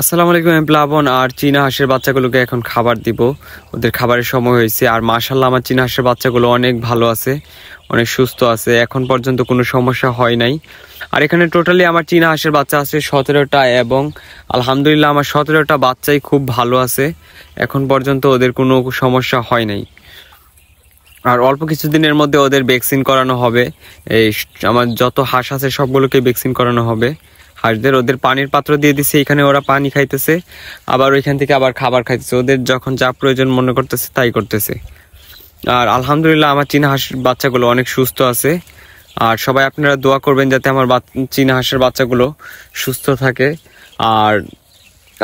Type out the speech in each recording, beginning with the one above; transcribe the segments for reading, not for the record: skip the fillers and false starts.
আসসালামু আলাইকুম। আমি প্লাবন আর চীনা হাঁসের বাচ্চাগুলোকে এখন খাবার দিব। ওদের খাবারের সময় হয়েছে। আর মাশাআল্লাহ আমার চীনা হাঁসের বাচ্চাগুলো অনেক ভালো আছে, অনেক সুস্থ আছে, এখন পর্যন্ত কোনো সমস্যা হয় নাই। আর এখানে টোটালি আমার চীনা হাঁসের বাচ্চা আছে 17টা এবং আলহামদুলিল্লাহ আমার 17টা বাচ্চাই খুব ভালো আছে, এখন পর্যন্ত ওদের কোনো সমস্যা হয় নাই। আর অল্প কিছুদিনের মধ্যে ওদের ভ্যাকসিন করানো হবে। এই আমার যত হাঁস আছে সবগুলোকে ভ্যাকসিন করানো হবে। হাঁসদের ওদের পানির পাত্র দিয়ে দিছে, এখানে ওরা পানি খাইতেছে, আবার ওইখান থেকে আবার খাবার খাইতেছে, ওদের যখন যা প্রয়োজন মনে করতেছে তাই করতেছে। আর আলহামদুলিল্লাহ আমার চীনা হাঁসের বাচ্চাগুলো অনেক সুস্থ আছে। আর সবাই আপনারা দোয়া করবেন যাতে আমার চীনা হাঁসের বাচ্চাগুলো সুস্থ থাকে। আর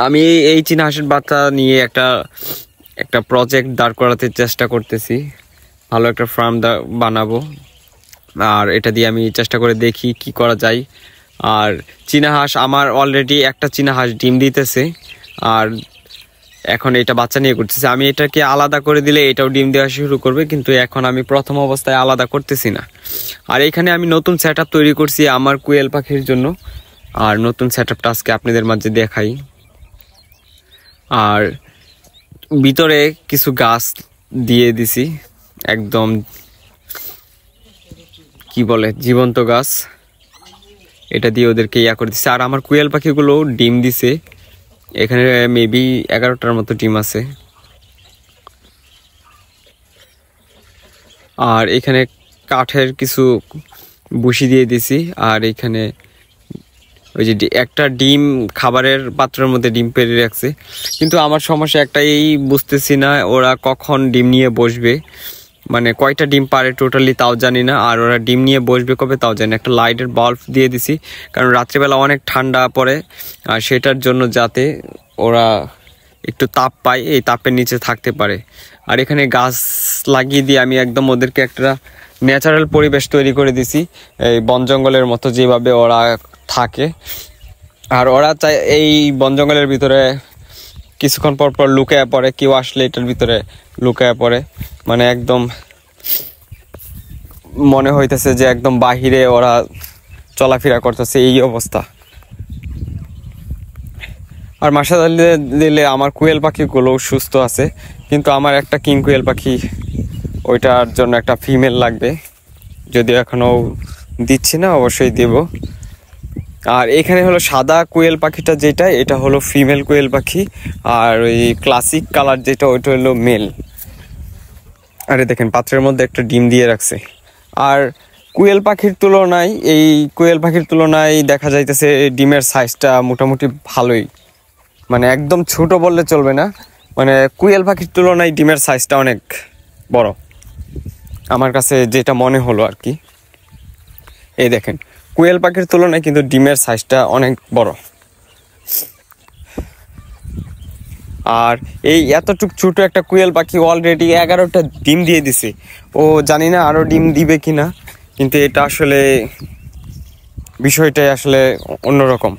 আমি এই চীনা হাঁসের বাচ্চা নিয়ে একটা প্রজেক্ট দাঁড় করাতে চেষ্টা করতেছি, ভালো একটা ফার্ম বানাবো। আর এটা দিয়ে আমি চেষ্টা করে দেখি কি করা যায়। আর চীনা হাঁস আমার অলরেডি একটা চীনা হাঁস ডিম দিতেছে, আর এখন এটা বাচ্চা নিয়ে করতেছে। আমি এটাকে আলাদা করে দিলে এটাও ডিম দেওয়া শুরু করবে, কিন্তু এখন আমি প্রথম অবস্থায় আলাদা করতেছি না। আর এখানে আমি নতুন সেট তৈরি করছি আমার কোয়েল পাখির জন্য। আর নতুন সেট আপটা আজকে আপনাদের মাঝে দেখাই। আর ভিতরে কিছু গাছ দিয়ে দিছি, একদম কি বলে জীবন্ত গাছ, এটা দিয়ে ওদেরকে করে দিছে। আর আমার কোয়েল পাখিগুলো ডিম দিছে, এখানে মেবি 11টার মতো ডিম আছে। আর এখানে কাঠের কিছু বসি দিয়ে দিছি। আর এখানে ওই যে একটা ডিম খাবারের পাত্রের মধ্যে ডিম পেরে রাখছে, কিন্তু আমার সমস্যা একটাই, বুঝতেছি না ওরা কখন ডিম নিয়ে বসবে, মানে কয়টা ডিম পারে টোটালি তাও জানি না। আর ওরা ডিম নিয়ে বসবে কবে তাও জানি না। একটা লাইটের বাল্ব দিয়ে দিছি, কারণ রাত্রিবেলা অনেক ঠান্ডা পড়ে, আর সেটার জন্য যাতে ওরা একটু তাপ পায়, এই তাপের নিচে থাকতে পারে। আর এখানে গাছ লাগিয়ে দিয়ে আমি একদম ওদেরকে একটা ন্যাচারাল পরিবেশ তৈরি করে দিছি, এই বন জঙ্গলের মতো যেভাবে ওরা থাকে। আর ওরা চাই এই বন জঙ্গলের ভিতরে কিছুক্ষণ পর পর লুকায় পড়ে, কেউ আসলে এটার ভিতরে লুকায় পড়ে, মানে একদম মনে হইতেছে যে একদম বাহিরে ওরা চলাফেরা করতেছে, এই অবস্থা। আর মাশাআল্লাহ দিলে আমার কোয়েল পাখিগুলো সুস্থ আছে, কিন্তু আমার একটা কিং কোয়েল পাখি, ওইটার জন্য একটা ফিমেল লাগবে, যদিও এখনও দিচ্ছি না, অবশ্যই দেব। আর এখানে হলো সাদা কোয়েল পাখিটা যেটা, এটা হলো ফিমেল কোয়েল পাখি। আর ওই ক্লাসিক কালার যেটা, ওইটা হলো মেল। আরে দেখেন পাত্রের মধ্যে একটা ডিম দিয়ে রাখছে। আর কোয়েল পাখির তুলনায় দেখা যাইতেছে ডিমের সাইজটা মোটামুটি ভালোই, মানে একদম ছোট বললে চলবে না, মানে কোয়েল পাখির তুলনায় ডিমের সাইজটা অনেক বড় আমার কাছে যেটা মনে হলো আর কি। এই দেখেন কোয়েল পাখির তুলনায় কিন্তু ডিমের সাইজটা অনেক বড়। আর এই এতটুক ছোট একটা কোয়েল পাখি অলরেডি 11টা ডিম দিয়ে দিছে। ও জানি না আরো ডিম দিবে কিনা, কিন্তু এটা আসলে বিষয়টাই আসলে অন্যরকম।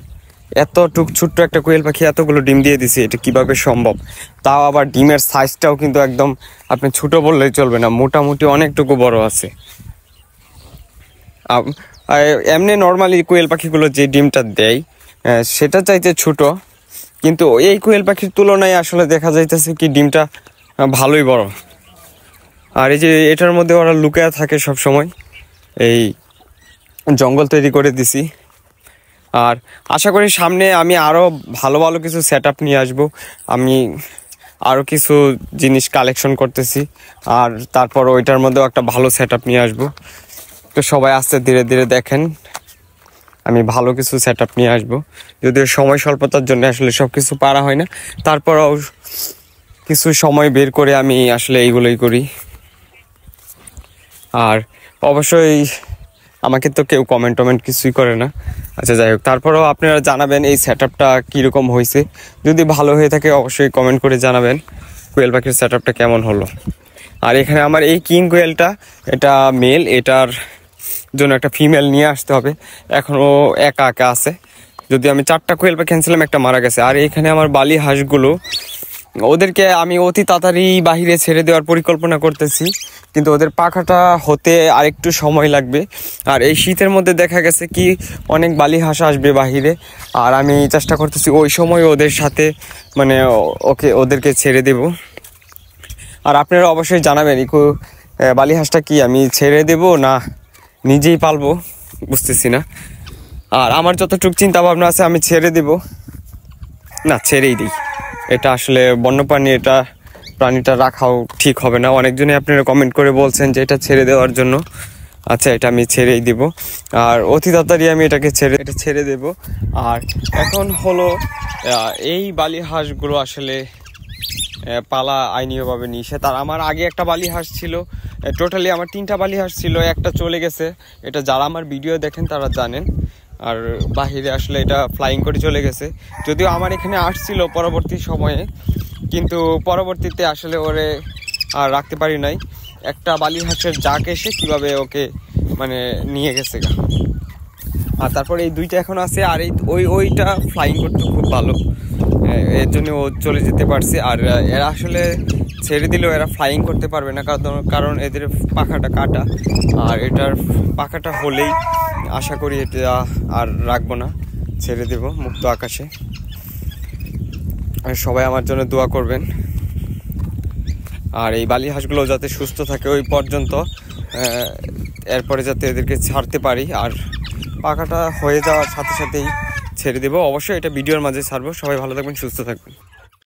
এতটুক ছোট্ট একটা কোয়েল পাখি এতগুলো ডিম দিয়ে দিছে, এটা কিভাবে সম্ভব? তাও আবার ডিমের সাইজটাও কিন্তু একদম আপনি ছোট বললেই চলবে না, মোটামুটি অনেকটুকু বড় আছে। এমনি নর্মালি কোয়েল পাখিগুলো যে ডিমটা দেয় সেটা চাইতে ছোট, কিন্তু এই কোয়েল পাখির তুলনায় আসলে দেখা যাইতেছে কি ডিমটা ভালোই বড়। আর এই যে এটার মধ্যে ওরা লুকায়া থাকে সব সময়, এই জঙ্গল তৈরি করে দিছি। আর আশা করি সামনে আমি আরও ভালো ভালো কিছু সেট আপ নিয়ে আসবো। আমি আরও কিছু জিনিস কালেকশন করতেছি, আর তারপর ওইটার মধ্যেও একটা ভালো সেট আপ নিয়ে আসবো। তো সবাই আস্তে ধীরে ধীরে দেখেন, আমি ভালো কিছু সেট আপ নিয়ে আসবো। যদিও সময় স্বল্পতার জন্য আসলে সব কিছু পারা হয় না, তারপরও কিছু সময় বের করে আমি আসলে এইগুলোই করি। আর অবশ্যই আমাকে তো কেউ কমেন্ট কিছুই করে না। আচ্ছা যাই হোক, তারপরেও আপনারা জানাবেন এই সেট আপটা কীরকম হয়েছে। যদি ভালো হয়ে থাকে অবশ্যই কমেন্ট করে জানাবেন কোয়েল পাখির সেট আপটা কেমন হলো। আর এখানে আমার এই কিং কোয়েলটা, এটা মেল, এটার জন্য একটা ফিমেল নিয়ে আসতে হবে। এখনও একা একা আছে, যদি আমি 4টা কোয়েল পাখি আনছিলাম, একটা মারা গেছে। আর এখানে আমার বালি হাঁসগুলো ওদেরকে আমি অতি তাড়াতাড়ি বাহিরে ছেড়ে দেওয়ার পরিকল্পনা করতেছি, কিন্তু ওদের পাখাটা হতে আরেকটু সময় লাগবে। আর এই শীতের মধ্যে দেখা গেছে কি অনেক বালি হাঁস আসবে বাহিরে, আর আমি চেষ্টা করতেছি ওই সময় ওদের সাথে মানে ওদেরকে ছেড়ে দেব। আর আপনারা অবশ্যই জানাবেন বালি হাঁসটা কি আমি ছেড়ে দেব না নিজেই পালবো, বুঝতেছি না। আর আমার যতটুকু চিন্তা ভাবনা আছে আমি ছেড়ে দেব, না ছেড়েই দিই। এটা আসলে বন্যপ্রাণী, এটা প্রাণীটা রাখাও ঠিক হবে না। অনেকজনই আপনারা কমেন্ট করে বলছেন যে এটা ছেড়ে দেওয়ার জন্য। আচ্ছা, এটা আমি ছেড়েই দেব, আর অতি তাড়াতাড়ি আমি এটাকে ছেড়ে দেব। আর এখন হলো এই বালি হাঁসগুলো আসলে পালা আইনীয়ভাবে নিষেধ। আর আমার আগে একটা বালি হাঁস ছিল, টোটালি আমার 3টা বালি হাঁস ছিল, একটা চলে গেছে। এটা যারা আমার ভিডিও দেখেন তারা জানেন। আর বাহিরে আসলে এটা ফ্লাইং করে চলে গেছে, যদিও আমার এখানে আসছিল পরবর্তী সময়ে, কিন্তু পরবর্তীতে আসলে ওরে আর রাখতে পারি নাই। একটা বালি হাঁসের জাক এসে কিভাবে ওকে মানে নিয়ে গেছে গা। আর তারপরে এই 2টা এখন আছে, আর ওইটা ফ্লাইং করতে খুব ভালো, এর জন্য ও চলে যেতে পারছে। আর এরা আসলে ছেড়ে দিলেও এরা ফ্লাইং করতে পারবে না, কারণ এদের পাখাটা কাটা। আর এটার পাখাটা হলেই আশা করি এটা আর রাখবো না, ছেড়ে দেব মুক্ত আকাশে। সবাই আমার জন্য দোয়া করবেন। আর এই বালি হাঁসগুলো যাতে সুস্থ থাকে ওই পর্যন্ত, এরপরে যাতে এদেরকে ছাড়তে পারি। আর পাখাটা হয়ে যাওয়ার সাথে সাথেই ছেড়ে দেবো। অবশ্যই এটা ভিডিওর মাঝে ছাড়বো। সবাই ভালো থাকবেন, সুস্থ থাকবেন।